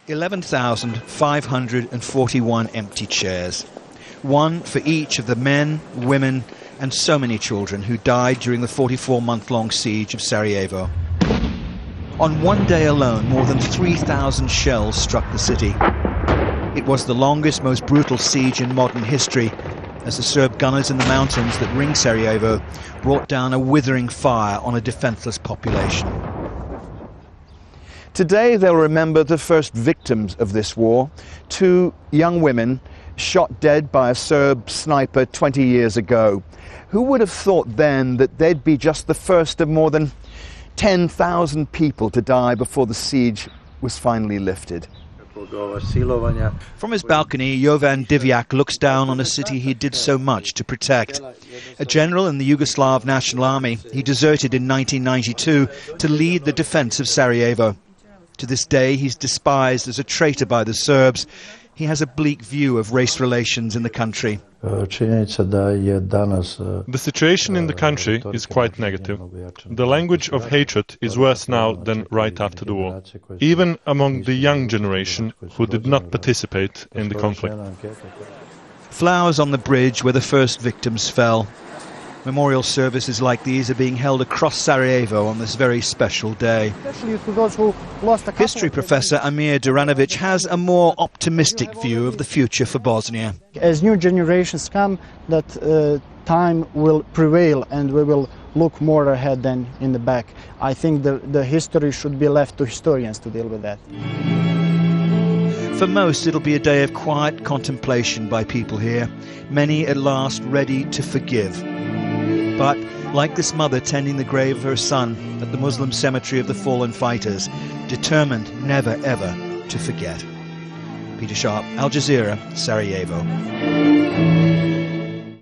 11,541 empty chairs. One for each of the men, women and so many children who died during the 44-month-long siege of Sarajevo. On one day alone, more than 3,000 shells struck the city. It was the longest, most brutal siege in modern history, as the Serb gunners in the mountains that ring Sarajevo brought down a withering fire on a defenseless population. Today they'll remember the first victims of this war, 2 young women shot dead by a Serb sniper 20 years ago. Who would have thought then that they'd be just the first of more than 10,000 people to die before the siege was finally lifted? From his balcony, Jovan Divjak looks down on a city he did so much to protect. A general in the Yugoslav National Army, he deserted in 1992 to lead the defense of Sarajevo. To this day, he's despised as a traitor by the Serbs. He has a bleak view of race relations in the country. The situation in the country is quite negative. The language of hatred is worse now than right after the war, even among the young generation who did not participate in the conflict. Flowers on the bridge where the first victims fell. Memorial services like these are being held across Sarajevo on this very special day. History professor Amir Duranovic has a more optimistic view of the future for Bosnia. As new generations come, that time will prevail and we will look more ahead than in the back. I think the history should be left to historians to deal with that. For most, it'll be a day of quiet contemplation by people here, many at last ready to forgive. But, like this mother tending the grave of her son at the Muslim cemetery of the fallen fighters, determined never ever to forget. Peter Sharp, Al Jazeera, Sarajevo.